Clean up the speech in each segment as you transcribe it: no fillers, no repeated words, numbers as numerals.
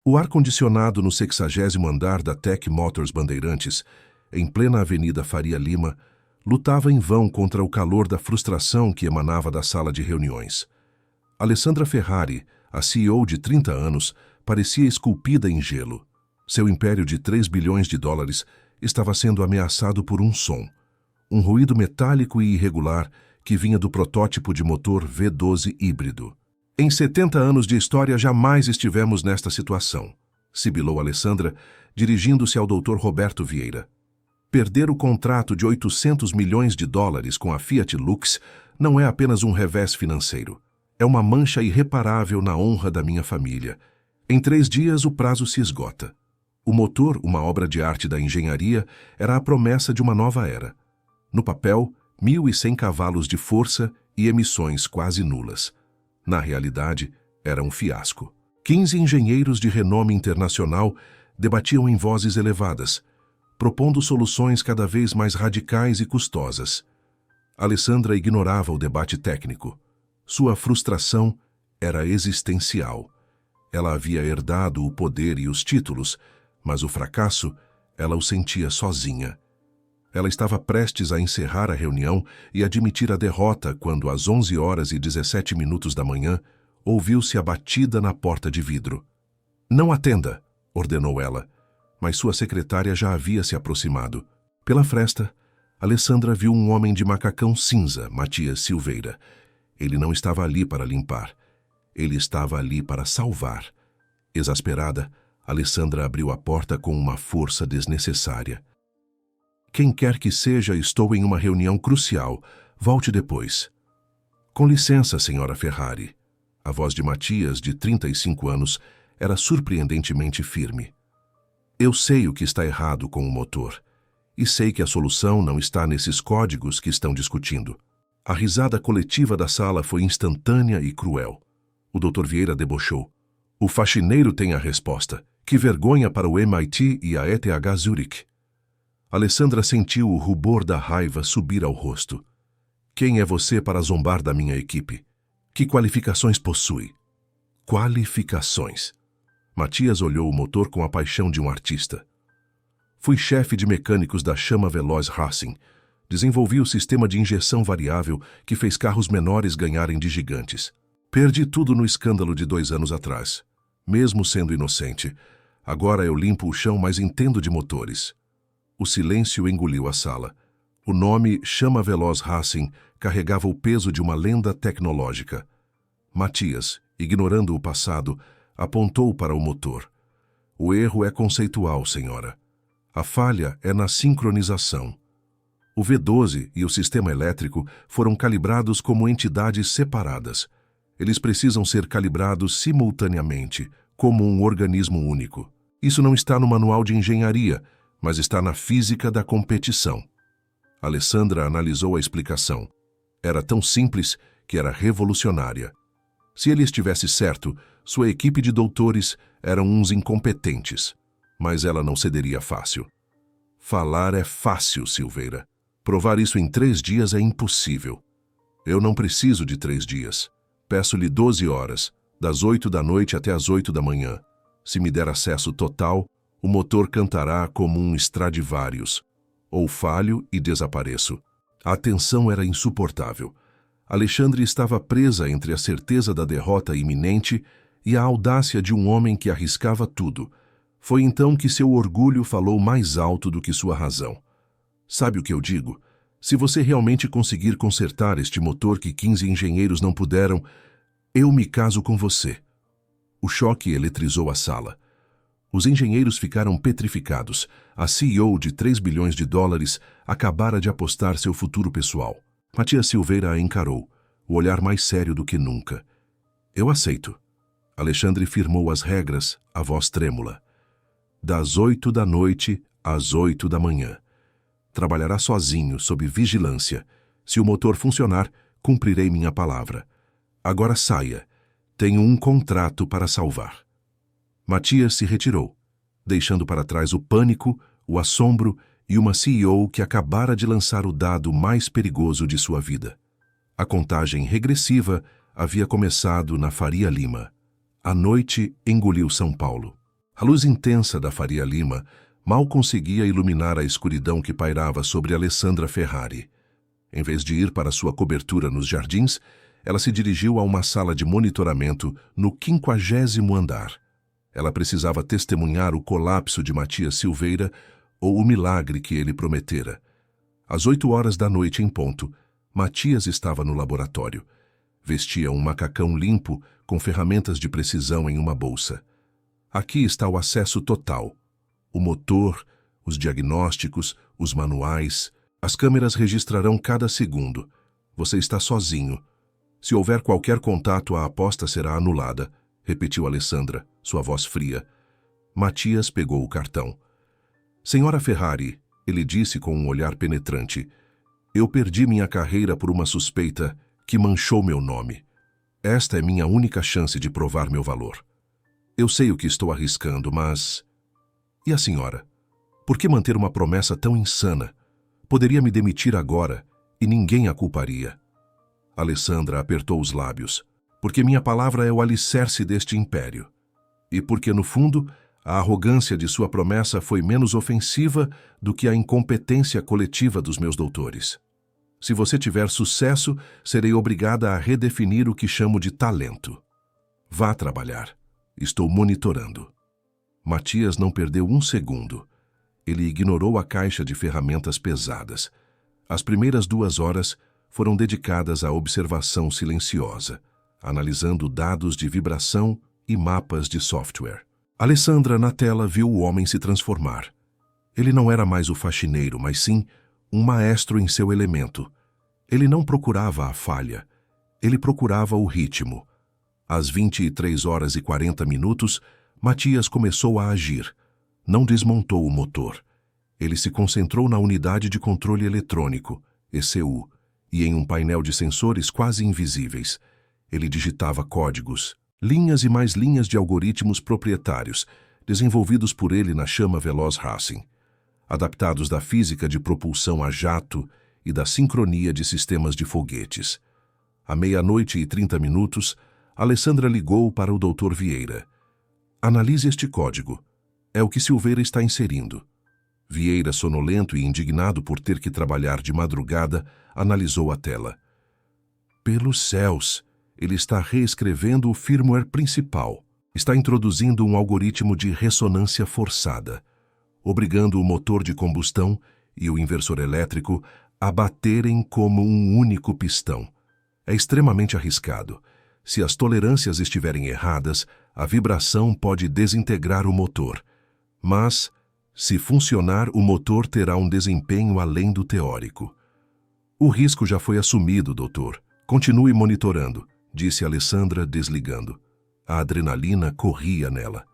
O ar-condicionado no 60º andar da Tech Motors Bandeirantes, em plena Avenida Faria Lima, lutava em vão contra o calor da frustração que emanava da sala de reuniões. Alessandra Ferrari, a CEO de 30 anos, parecia esculpida em gelo. Seu império de 3 bilhões de dólares estava sendo ameaçado por um som, um ruído metálico e irregular que vinha do protótipo de motor V12 híbrido. Em 70 anos de história jamais estivemos nesta situação, sibilou Alessandra, dirigindo-se ao Dr. Roberto Vieira. Perder o contrato de 800 milhões de dólares com a Fiat Lux não é apenas um revés financeiro. É uma mancha irreparável na honra da minha família. Em 3 dias o prazo se esgota. O motor, uma obra de arte da engenharia, era a promessa de uma nova era. No papel, 1.100 cavalos de força e emissões quase nulas. Na realidade, era um fiasco. 15 engenheiros de renome internacional debatiam em vozes elevadas, propondo soluções cada vez mais radicais e custosas. Alessandra ignorava o debate técnico. Sua frustração era existencial. Ela havia herdado o poder e os títulos, mas o fracasso, ela o sentia sozinha. Ela estava prestes a encerrar a reunião e admitir a derrota quando, às 11h17 da manhã, ouviu-se a batida na porta de vidro. "Não atenda", ordenou ela, mas sua secretária já havia se aproximado. Pela fresta, Alessandra viu um homem de macacão cinza, Matias Silveira. Ele não estava ali para limpar. Ele estava ali para salvar. Exasperada, Alessandra abriu a porta com uma força desnecessária. "Quem quer que seja, estou em uma reunião crucial. Volte depois." "Com licença, senhora Ferrari." A voz de Matias, de 35 anos, era surpreendentemente firme. "Eu sei o que está errado com o motor. E sei que a solução não está nesses códigos que estão discutindo." A risada coletiva da sala foi instantânea e cruel. O Dr. Vieira debochou. "O faxineiro tem a resposta. Que vergonha para o MIT e a ETH Zurich." Alessandra sentiu o rubor da raiva subir ao rosto. "Quem é você para zombar da minha equipe? Que qualificações possui?" "Qualificações." Matias olhou o motor com a paixão de um artista. "Fui chefe de mecânicos da Chama Veloz Racing. Desenvolvi o sistema de injeção variável que fez carros menores ganharem de gigantes. Perdi tudo no escândalo de 2 anos atrás. Mesmo sendo inocente, agora eu limpo o chão, mas entendo de motores." O silêncio engoliu a sala. O nome Chama Veloz Racing carregava o peso de uma lenda tecnológica. Matias, ignorando o passado, apontou para o motor. "O erro é conceitual, senhora. A falha é na sincronização. O V12 e o sistema elétrico foram calibrados como entidades separadas. Eles precisam ser calibrados simultaneamente, como um organismo único. Isso não está no manual de engenharia, mas está na física da competição." Alessandra analisou a explicação. Era tão simples que era revolucionária. Se ele estivesse certo, sua equipe de doutores eram uns incompetentes. Mas ela não cederia fácil. "Falar é fácil, Silveira. Provar isso em 3 dias é impossível." "Eu não preciso de 3 dias. Peço-lhe 12 horas, das 8 da noite até as 8 da manhã. Se me der acesso total, o motor cantará como um Stradivarius. Ou falho e desapareço." A tensão era insuportável. Alexandre estava presa entre a certeza da derrota iminente e a audácia de um homem que arriscava tudo. Foi então que seu orgulho falou mais alto do que sua razão. "Sabe o que eu digo? Se você realmente conseguir consertar este motor que 15 engenheiros não puderam, eu me caso com você." O choque eletrizou a sala. Os engenheiros ficaram petrificados. A CEO de 3 bilhões de dólares acabara de apostar seu futuro pessoal. Matias Silveira a encarou, o olhar mais sério do que nunca. "Eu aceito." Alexandre firmou as regras, a voz trêmula. "Das 8 da noite às 8 da manhã. Trabalhará sozinho, sob vigilância. Se o motor funcionar, cumprirei minha palavra. Agora saia. Tenho um contrato para salvar." Matias se retirou, deixando para trás o pânico, o assombro e uma CEO que acabara de lançar o dado mais perigoso de sua vida. A contagem regressiva havia começado na Faria Lima. A noite engoliu São Paulo. A luz intensa da Faria Lima mal conseguia iluminar a escuridão que pairava sobre Alessandra Ferrari. Em vez de ir para sua cobertura nos jardins, ela se dirigiu a uma sala de monitoramento no 50º andar. Ela precisava testemunhar o colapso de Matias Silveira ou o milagre que ele prometera. Às 8 horas da noite em ponto, Matias estava no laboratório. Vestia um macacão limpo com ferramentas de precisão em uma bolsa. Aqui está o acesso total. O motor, os diagnósticos, os manuais. As câmeras registrarão cada segundo. Você está sozinho. Se houver qualquer contato, a aposta será anulada, repetiu Alessandra, sua voz fria. Matias pegou o cartão. Senhora Ferrari, ele disse com um olhar penetrante, eu perdi minha carreira por uma suspeita que manchou meu nome. Esta é minha única chance de provar meu valor. Eu sei o que estou arriscando, mas... E a senhora? Por que manter uma promessa tão insana? Poderia me demitir agora e ninguém a culparia. Alessandra apertou os lábios. Porque minha palavra é o alicerce deste império. E porque, no fundo, a arrogância de sua promessa foi menos ofensiva do que a incompetência coletiva dos meus doutores. Se você tiver sucesso, serei obrigada a redefinir o que chamo de talento. Vá trabalhar. Estou monitorando. Matias não perdeu um segundo. Ele ignorou a caixa de ferramentas pesadas. As primeiras 2 horas foram dedicadas à observação silenciosa, analisando dados de vibração e mapas de software. Alessandra, na tela, viu o homem se transformar. Ele não era mais o faxineiro, mas sim um maestro em seu elemento. Ele não procurava a falha. Ele procurava o ritmo. Às 23h40, Matias começou a agir. Não desmontou o motor. Ele se concentrou na unidade de controle eletrônico, ECU, e em um painel de sensores quase invisíveis. Ele digitava códigos, linhas e mais linhas de algoritmos proprietários, desenvolvidos por ele na chama veloz Racing, adaptados da física de propulsão a jato e da sincronia de sistemas de foguetes. À 00:30, Alessandra ligou para o Dr. Vieira. Analise este código. É o que Silveira está inserindo. Vieira, sonolento e indignado por ter que trabalhar de madrugada, analisou a tela. Pelos céus! Ele está reescrevendo o firmware principal. Está introduzindo um algoritmo de ressonância forçada, obrigando o motor de combustão e o inversor elétrico a baterem como um único pistão. É extremamente arriscado. Se as tolerâncias estiverem erradas, a vibração pode desintegrar o motor. Mas, se funcionar, o motor terá um desempenho além do teórico. O risco já foi assumido, doutor. Continue monitorando, disse Alessandra, desligando. A adrenalina corria nela.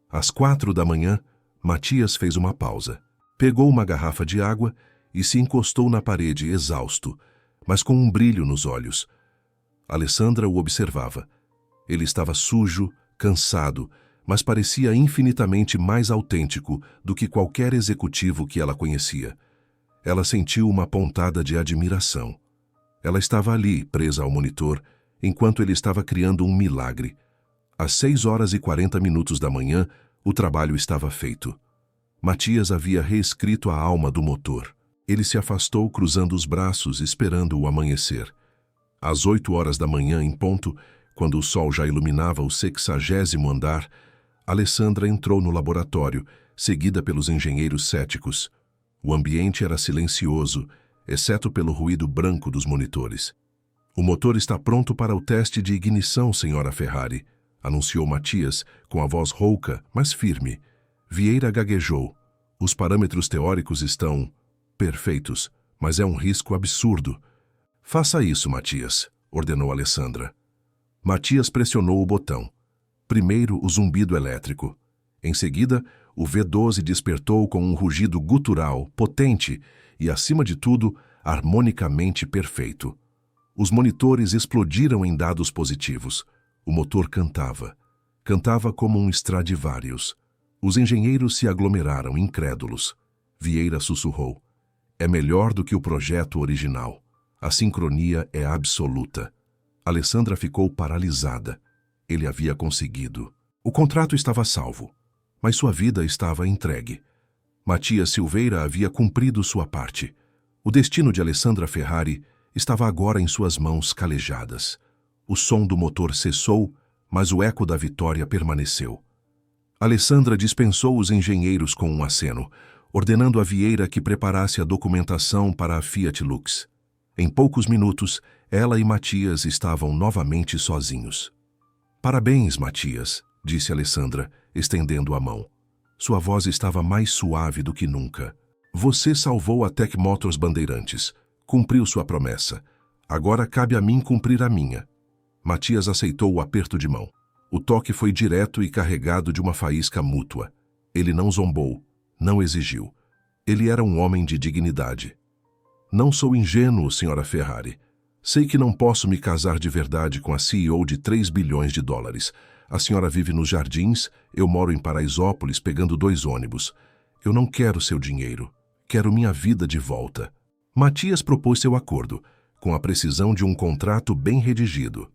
Às 4 da manhã, Matias fez uma pausa. Pegou uma garrafa de água e se encostou na parede, exausto, mas com um brilho nos olhos. Alessandra o observava. Ele estava sujo, cansado, mas parecia infinitamente mais autêntico do que qualquer executivo que ela conhecia. Ela sentiu uma pontada de admiração. Ela estava ali, presa ao monitor, enquanto ele estava criando um milagre. Às 6h40 da manhã, o trabalho estava feito. Matias havia reescrito a alma do motor. Ele se afastou, cruzando os braços, esperando o amanhecer. Às 8 horas da manhã, em ponto, quando o sol já iluminava o 60º andar, Alessandra entrou no laboratório, seguida pelos engenheiros céticos. O ambiente era silencioso, exceto pelo ruído branco dos monitores. O motor está pronto para o teste de ignição, senhora Ferrari, anunciou Matias, com a voz rouca, mas firme. Vieira gaguejou. Os parâmetros teóricos estão perfeitos, mas é um risco absurdo. Faça isso, Matias, ordenou Alessandra. Matias pressionou o botão. Primeiro, o zumbido elétrico. Em seguida, o V12 despertou com um rugido gutural, potente e, acima de tudo, harmonicamente perfeito. Os monitores explodiram em dados positivos. O motor cantava. Cantava como um Stradivarius. Os engenheiros se aglomeraram, incrédulos. Vieira sussurrou. É melhor do que o projeto original. A sincronia é absoluta. Alessandra ficou paralisada. Ele havia conseguido. O contrato estava salvo. mas sua vida estava entregue. Matias Silveira havia cumprido sua parte. O destino de Alessandra Ferrari estava agora em suas mãos calejadas. O som do motor cessou, mas o eco da vitória permaneceu. Alessandra dispensou os engenheiros com um aceno, ordenando a Vieira que preparasse a documentação para a Fiat Lux. Em poucos minutos, ela e Matias estavam novamente sozinhos. "Parabéns, Matias", disse Alessandra, estendendo a mão. Sua voz estava mais suave do que nunca. "Você salvou a Tech Motors Bandeirantes. Cumpriu sua promessa. Agora cabe a mim cumprir a minha." Matias aceitou o aperto de mão. O toque foi direto e carregado de uma faísca mútua. Ele não zombou, não exigiu. Ele era um homem de dignidade. "Não sou ingênuo, senhora Ferrari. Sei que não posso me casar de verdade com a CEO de 3 bilhões de dólares. A senhora vive nos Jardins, eu moro em Paraisópolis pegando 2 ônibus. Eu não quero seu dinheiro. Quero minha vida de volta." Matias propôs seu acordo, com a precisão de um contrato bem redigido.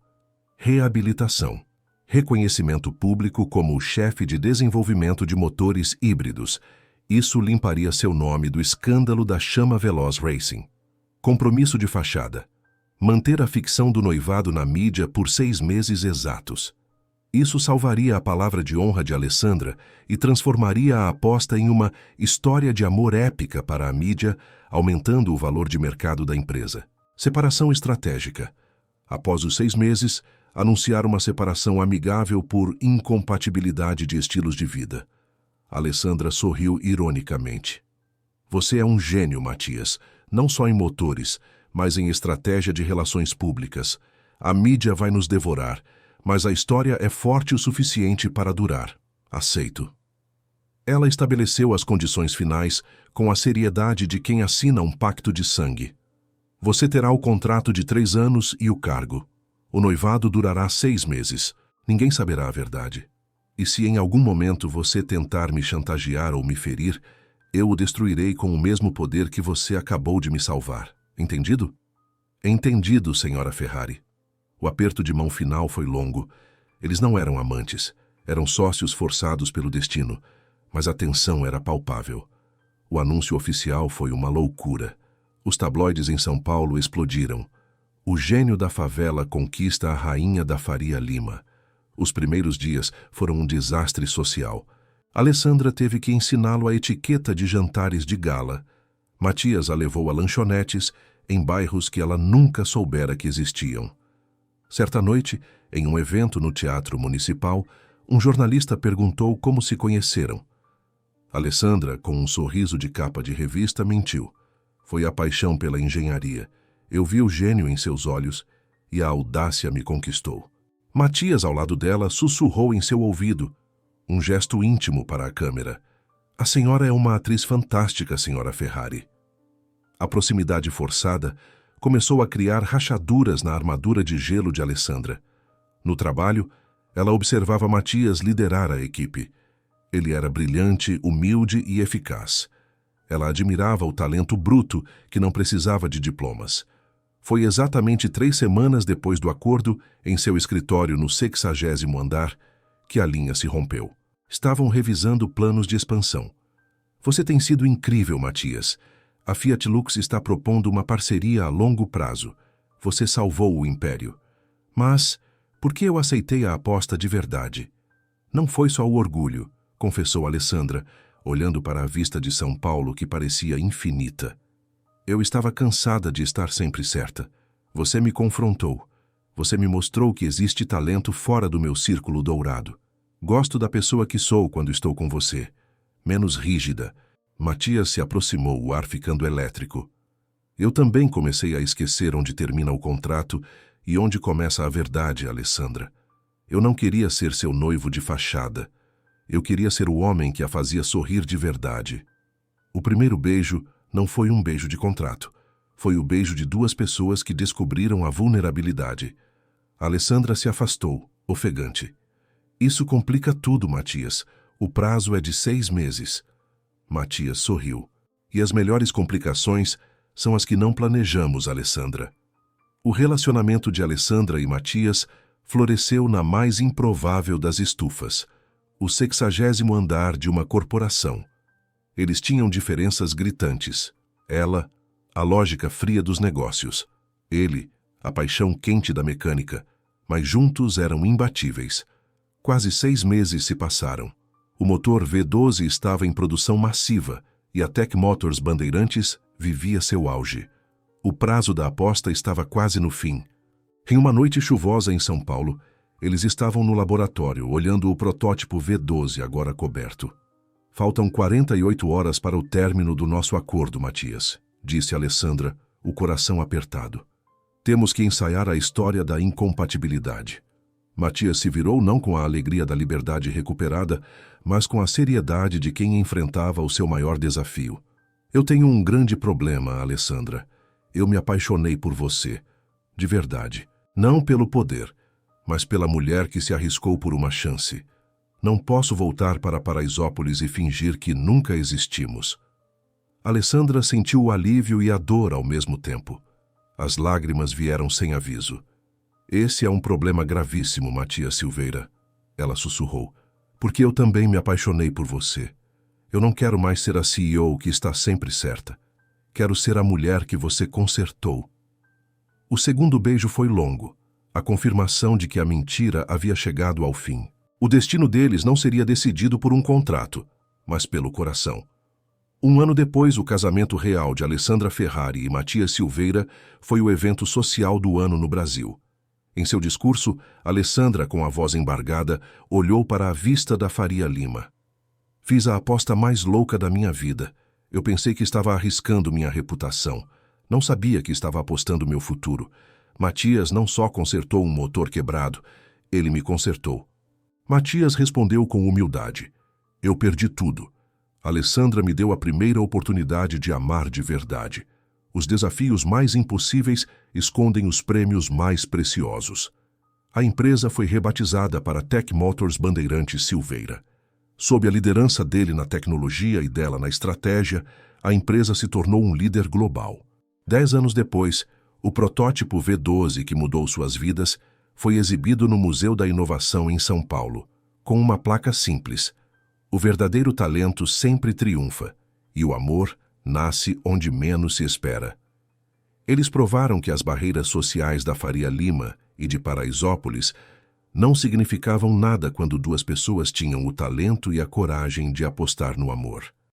Reabilitação. Reconhecimento público como o chefe de desenvolvimento de motores híbridos. Isso limparia seu nome do escândalo da Chama Veloz Racing. Compromisso de fachada. Manter a ficção do noivado na mídia por 6 meses exatos. Isso salvaria a palavra de honra de Alessandra e transformaria a aposta em uma história de amor épica para a mídia, aumentando o valor de mercado da empresa. Separação estratégica. Após os 6 meses, anunciar uma separação amigável por incompatibilidade de estilos de vida. Alessandra sorriu ironicamente. "Você é um gênio, Matias, não só em motores, mas em estratégia de relações públicas. A mídia vai nos devorar, mas a história é forte o suficiente para durar. Aceito." Ela estabeleceu as condições finais com a seriedade de quem assina um pacto de sangue. "Você terá o contrato de 3 anos e o cargo. O noivado durará 6 meses. Ninguém saberá a verdade. E se em algum momento você tentar me chantagear ou me ferir, eu o destruirei com o mesmo poder que você acabou de me salvar. Entendido?" "Entendido, senhora Ferrari." O aperto de mão final foi longo. Eles não eram amantes, eram sócios forçados pelo destino, mas a tensão era palpável. O anúncio oficial foi uma loucura. Os tabloides em São Paulo explodiram. O gênio da favela conquista a rainha da Faria Lima. Os primeiros dias foram um desastre social. Alessandra teve que ensiná-lo a etiqueta de jantares de gala. Matias a levou a lanchonetes em bairros que ela nunca soubera que existiam. Certa noite, em um evento no Teatro Municipal, um jornalista perguntou como se conheceram. Alessandra, com um sorriso de capa de revista, mentiu. "Foi a paixão pela engenharia. Eu vi o gênio em seus olhos e a audácia me conquistou." Matias, ao lado dela, sussurrou em seu ouvido, um gesto íntimo para a câmera. "A senhora é uma atriz fantástica, senhora Ferrari." A proximidade forçada começou a criar rachaduras na armadura de gelo de Alessandra. No trabalho, ela observava Matias liderar a equipe. Ele era brilhante, humilde e eficaz. Ela admirava o talento bruto que não precisava de diplomas. Foi exatamente 3 semanas depois do acordo, em seu escritório no 60º andar, que a linha se rompeu. Estavam revisando planos de expansão. "Você tem sido incrível, Matias. A Fiat Lux está propondo uma parceria a longo prazo. Você salvou o império. Mas, por que eu aceitei a aposta de verdade? Não foi só o orgulho", confessou Alessandra, olhando para a vista de São Paulo que parecia infinita. "Eu estava cansada de estar sempre certa. Você me confrontou. Você me mostrou que existe talento fora do meu círculo dourado. Gosto da pessoa que sou quando estou com você. Menos rígida." Matias se aproximou, o ar ficando elétrico. "Eu também comecei a esquecer onde termina o contrato e onde começa a verdade, Alessandra. Eu não queria ser seu noivo de fachada. Eu queria ser o homem que a fazia sorrir de verdade." O primeiro beijo não foi um beijo de contrato. Foi o beijo de 2 pessoas que descobriram a vulnerabilidade. Alessandra se afastou, ofegante. "Isso complica tudo, Matias. O prazo é de 6 meses. Matias sorriu. "E as melhores complicações são as que não planejamos, Alessandra." O relacionamento de Alessandra e Matias floresceu na mais improvável das estufas. o 60º andar de uma corporação. Eles tinham diferenças gritantes. Ela, a lógica fria dos negócios. Ele, a paixão quente da mecânica. Mas juntos eram imbatíveis. Quase 6 meses se passaram. O motor V12 estava em produção massiva e a Tech Motors Bandeirantes vivia seu auge. O prazo da aposta estava quase no fim. Em uma noite chuvosa em São Paulo, eles estavam no laboratório, olhando o protótipo V12 agora coberto. Faltam 48 horas para o término do nosso acordo, Matias, disse Alessandra, o coração apertado. Temos que ensaiar a história da incompatibilidade. Matias se virou não com a alegria da liberdade recuperada, mas com a seriedade de quem enfrentava o seu maior desafio. Eu tenho um grande problema, Alessandra. Eu me apaixonei por você. De verdade. Não pelo poder, mas pela mulher que se arriscou por uma chance. Não posso voltar para Paraisópolis e fingir que nunca existimos. Alessandra sentiu o alívio e a dor ao mesmo tempo. As lágrimas vieram sem aviso. Esse é um problema gravíssimo, Matias Silveira, ela sussurrou, porque eu também me apaixonei por você. Eu não quero mais ser a CEO que está sempre certa. Quero ser a mulher que você consertou. O segundo beijo foi longo, a confirmação de que a mentira havia chegado ao fim. O destino deles não seria decidido por um contrato, mas pelo coração. 1 ano depois, o casamento real de Alessandra Ferrari e Matias Silveira foi o evento social do ano no Brasil. Em seu discurso, Alessandra, com a voz embargada, olhou para a vista da Faria Lima. Fiz a aposta mais louca da minha vida. Eu pensei que estava arriscando minha reputação. Não sabia que estava apostando meu futuro. Matias não só consertou um motor quebrado, ele me consertou. Matias respondeu com humildade. Eu perdi tudo. Alessandra me deu a primeira oportunidade de amar de verdade. Os desafios mais impossíveis escondem os prêmios mais preciosos. A empresa foi rebatizada para Tech Motors Bandeirantes Silveira. Sob a liderança dele na tecnologia e dela na estratégia, a empresa se tornou um líder global. 10 anos depois, o protótipo V12 que mudou suas vidas foi exibido no Museu da Inovação em São Paulo, com uma placa simples. O verdadeiro talento sempre triunfa, e o amor nasce onde menos se espera. Eles provaram que as barreiras sociais da Faria Lima e de Paraisópolis não significavam nada quando duas pessoas tinham o talento e a coragem de apostar no amor.